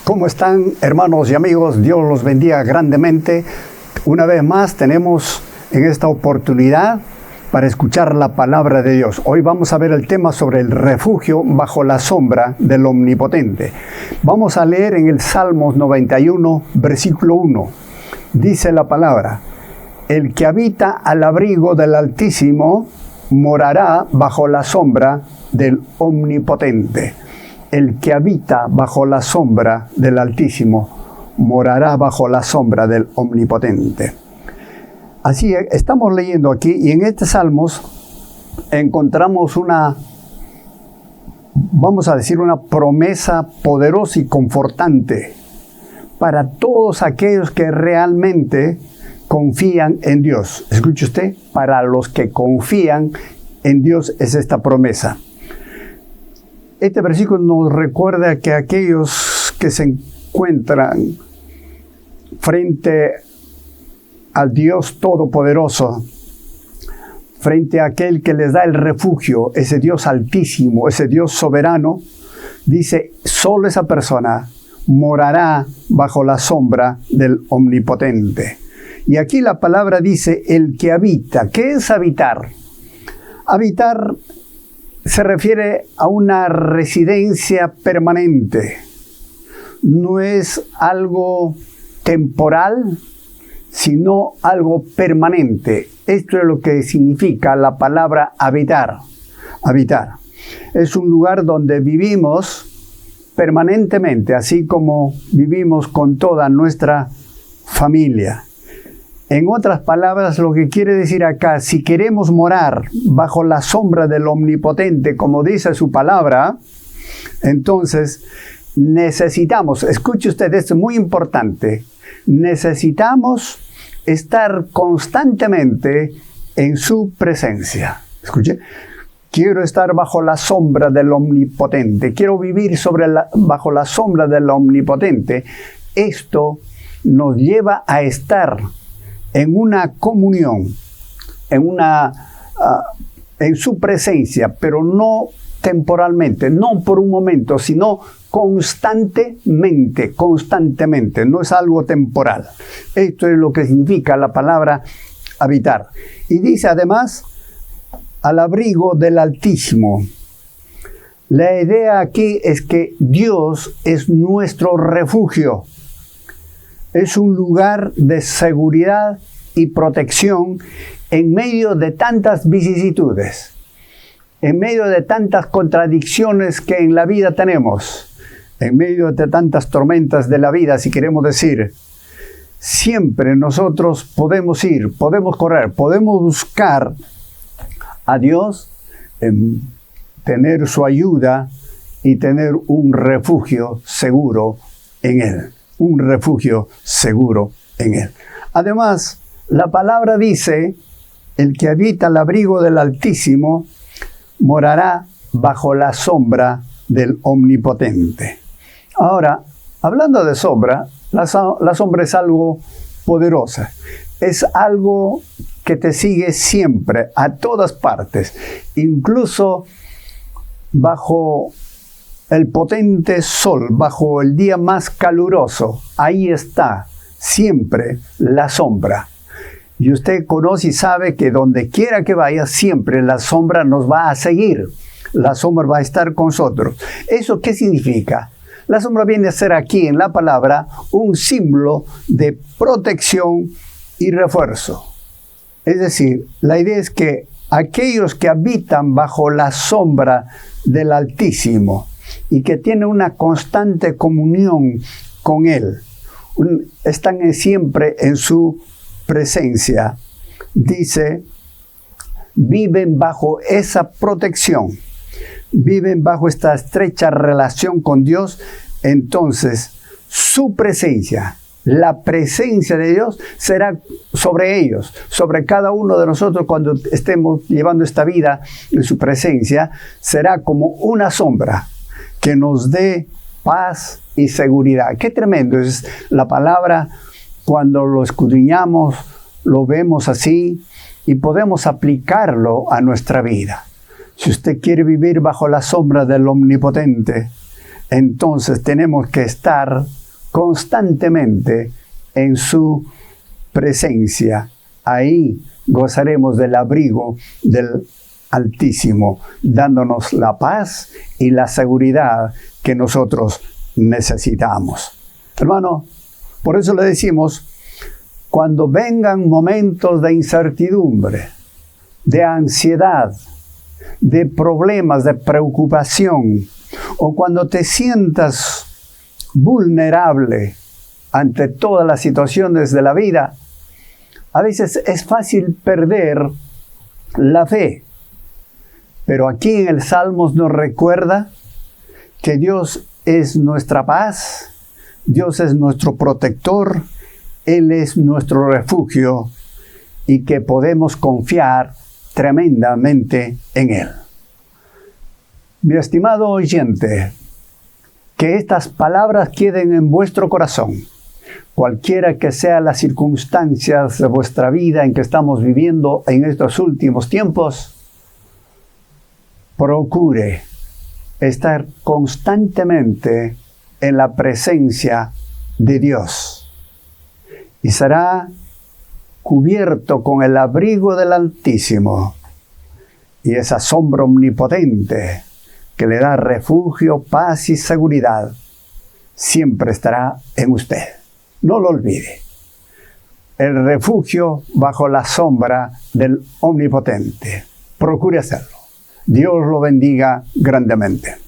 ¿Cómo están, hermanos y amigos? Dios los bendiga grandemente. Una vez más tenemos en esta oportunidad para escuchar la palabra de Dios. Hoy vamos a ver el tema sobre el refugio bajo la sombra del Omnipotente. Vamos a leer en el Salmos 91, versículo 1. Dice la palabra: el que habita al abrigo del Altísimo morará bajo la sombra del Omnipotente. El que habita bajo la sombra del Altísimo morará bajo la sombra del Omnipotente. Así estamos leyendo aquí, y en este Salmos encontramos vamos a decir, una promesa poderosa y confortante para todos aquellos que realmente confían en Dios. Escuche usted, para los que confían en Dios es esta promesa. Este versículo nos recuerda que aquellos que se encuentran frente al Dios Todopoderoso, frente a aquel que les da el refugio, ese Dios altísimo, ese Dios soberano, dice, solo esa persona morará bajo la sombra del Omnipotente. Y aquí la palabra dice, el que habita. ¿Qué es habitar? Habitar se refiere a una residencia permanente. No es algo temporal, sino algo permanente. Esto es lo que significa la palabra habitar. Habitar. Es un lugar donde vivimos permanentemente, así como vivimos con toda nuestra familia. En otras palabras, lo que quiere decir acá, si queremos morar bajo la sombra del Omnipotente, como dice su palabra, entonces necesitamos, escuche usted, esto es muy importante, necesitamos estar constantemente en su presencia. Escuche, quiero estar bajo la sombra del Omnipotente, quiero vivir bajo la sombra del Omnipotente. Esto nos lleva a estar en una comunión, en su presencia, pero no temporalmente, no por un momento, sino constantemente, no es algo temporal. Esto es lo que significa la palabra habitar. Y dice además, al abrigo del Altísimo. La idea aquí es que Dios es nuestro refugio. Es un lugar de seguridad y protección en medio de tantas vicisitudes, en medio de tantas contradicciones que en la vida tenemos, en medio de tantas tormentas de la vida, si queremos decir. Siempre nosotros podemos ir, podemos correr, podemos buscar a Dios, tener su ayuda y tener un refugio seguro en Él. Un refugio seguro en Él. Además, la palabra dice, el que habita al abrigo del Altísimo morará bajo la sombra del Omnipotente. Ahora, hablando de sombra, la sombra es algo poderosa. Es algo que te sigue siempre, a todas partes, incluso bajo el potente sol, bajo el día más caluroso. Ahí está siempre la sombra. Y usted conoce y sabe que donde quiera que vaya, siempre la sombra nos va a seguir. La sombra va a estar con nosotros. ¿Eso qué significa? La sombra viene a ser aquí en la palabra un símbolo de protección y refuerzo. Es decir, la idea es que aquellos que habitan bajo la sombra del Altísimo y que tienen una constante comunión con Él, están siempre en su presencia, dice, viven bajo esa protección, viven bajo esta estrecha relación con Dios. Entonces su presencia, la presencia de Dios será sobre ellos, sobre cada uno de nosotros cuando estemos llevando esta vida en su presencia, será como una sombra que nos dé paz y seguridad. Qué tremendo es la palabra cuando lo escudriñamos, lo vemos así y podemos aplicarlo a nuestra vida. Si usted quiere vivir bajo la sombra del Omnipotente, entonces tenemos que estar constantemente en su presencia. Ahí gozaremos del abrigo del Altísimo, dándonos la paz y la seguridad que nosotros necesitamos. Hermano, por eso le decimos, cuando vengan momentos de incertidumbre, de ansiedad, de problemas, de preocupación, o cuando te sientas vulnerable ante todas las situaciones de la vida, a veces es fácil perder la fe. Pero aquí en el Salmos nos recuerda que Dios es nuestra paz, Dios es nuestro protector, Él es nuestro refugio y que podemos confiar tremendamente en Él. Mi estimado oyente, que estas palabras queden en vuestro corazón. Cualquiera que sean las circunstancias de vuestra vida en que estamos viviendo en estos últimos tiempos, procure estar constantemente en la presencia de Dios y será cubierto con el abrigo del Altísimo y esa sombra omnipotente que le da refugio, paz y seguridad siempre estará en usted. No lo olvide. El refugio bajo la sombra del Omnipotente. Procure hacerlo. Dios lo bendiga grandemente.